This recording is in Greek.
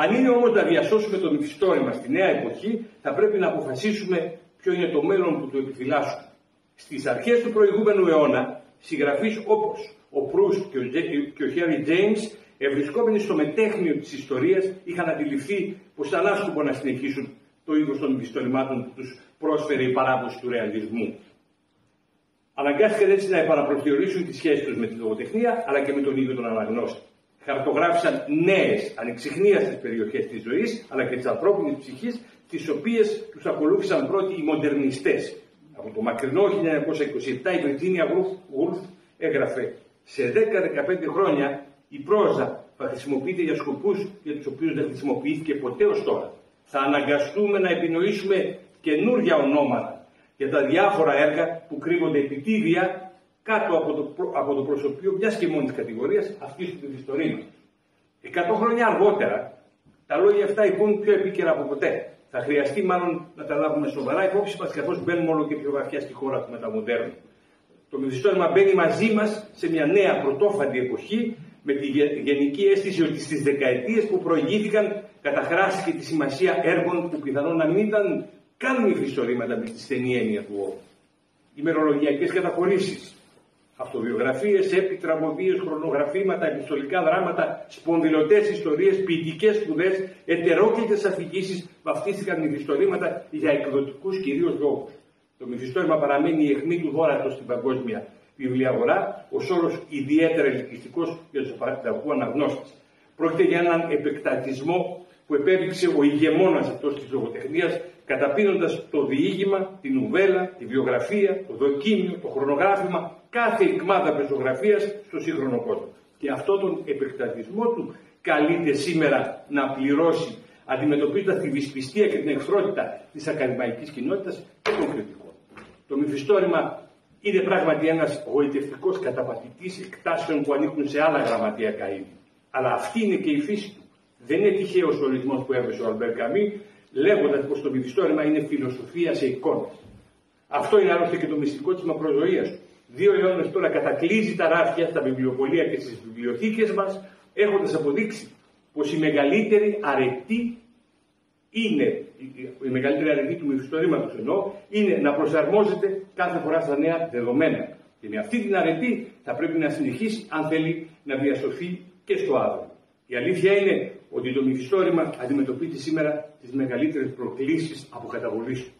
Αν είναι όμως να διασώσουμε το μυθιστόρημα στη νέα εποχή, θα πρέπει να αποφασίσουμε ποιο είναι το μέλλον που του επιφυλάσσουμε. Στις αρχές του προηγούμενου αιώνα, συγγραφείς όπως ο Προύστ και ο Χέρι Τζέιμς, ευρισκόμενοι στο μετέχνιο της ιστορίας, είχαν αντιληφθεί πως ήταν άσκοπο να συνεχίσουν το είδος των μυθιστορημάτων που τους πρόσφερε η παράδοση του ρεαλισμού. Αναγκάστηκαν έτσι να επαναπροσδιορίσουν τις σχέσεις τους με τη λογοτεχνία, αλλά και με τον ίδιο τον αναγνώστη. Χαρτογράφησαν νέες, ανεξιχνίαστες περιοχές της ζωής, αλλά και της ανθρώπινης ψυχής, τις οποίες τους ακολούθησαν πρώτοι οι μοντερνιστές. Από το μακρινό 1927 η Βιρτζίνια Γουλφ έγραφε: σε 10-15 χρόνια η πρόζα θα χρησιμοποιείται για σκοπούς για τους οποίους δεν χρησιμοποιήθηκε ποτέ ως τώρα. Θα αναγκαστούμε να επινοήσουμε καινούργια ονόματα για τα διάφορα έργα που κρύβονται επιτίδια κάτω από το προσωπείο μιας και μόνης κατηγορίας αυτής του μυθιστορήματος. 100 χρόνια αργότερα, τα λόγια αυτά υπούν πιο επίκαιρα από ποτέ. Θα χρειαστεί μάλλον να τα λάβουμε σοβαρά υπόψη μας, καθώς μπαίνουμε όλο και πιο βαθιά στη χώρα του μεταμοντέρνου. Το μυθιστόρημα μπαίνει μαζί μας σε μια νέα πρωτόφαντη εποχή, με τη γενική αίσθηση ότι στις δεκαετίες που προηγήθηκαν καταχράστηκε τη σημασία έργων που πιθανόν να μην ήταν καν μυθιστορήματα με τη στενή έννοια του όρου. Ημερολογιακές καταχωρήσεις, αυτοβιογραφίες, έπιτραμωδίες, χρονογραφήματα, επιστολικά δράματα, σπονδυλωτές ιστορίες, ποιητικές σπουδές, ετερόκλητες αφηγήσεις βαφτίστηκαν μυθιστορήματα για εκδοτικούς κυρίως λόγους. Το μυθιστόρημα παραμένει η αιχμή του δώρατος στην παγκόσμια βιβλιαγορά, ως όρος ιδιαίτερα ελκυστικός για τους απαραίτητους αναγνώστες. Πρόκειται για έναν επεκτατισμό που επέδειξε ο ηγεμόνας αυτός της λογοτεχνίας, καταπίνοντας το διήγημα, την νουβέλα, τη βιογραφία, το δοκίμιο, το χρονογράφημα, κάθε εκμάδα πεζογραφίας στο σύγχρονο κόσμο. Και αυτόν τον επεκτατισμό του καλείται σήμερα να πληρώσει, αντιμετωπίζοντας τη δυσπιστία και την εχθρότητα της ακαδημαϊκής κοινότητας και των κριτικών. Το μυθιστόρημα είναι πράγματι ένας γοητευτικός καταπατητής εκτάσεων που ανήκουν σε άλλα γραμματιακά είδη. Αλλά αυτή είναι και η φύση του. Δεν είναι τυχαίος ο ορισμός που έβρεσε ο Αλμπέρ Καμί, λέγοντας πως το μυθιστόρημα είναι φιλοσοφία σε εικόνες. Αυτό είναι άλλωστε και το μυστικό της μακροζωίας του. 2 αιώνες τώρα κατακλείζει τα ράφια στα βιβλιοπωλεία και στις βιβλιοθήκες μας, έχοντας αποδείξει πως η μεγαλύτερη αρετή του μυθιστορήματος είναι να προσαρμόζεται κάθε φορά στα νέα δεδομένα. Και με αυτή την αρετή θα πρέπει να συνεχίσει αν θέλει να διασωθεί και στο αύριο. Η αλήθεια είναι ότι το μυθιστόρημα αντιμετωπίζει σήμερα τις μεγαλύτερες προκλήσεις από καταβολής του.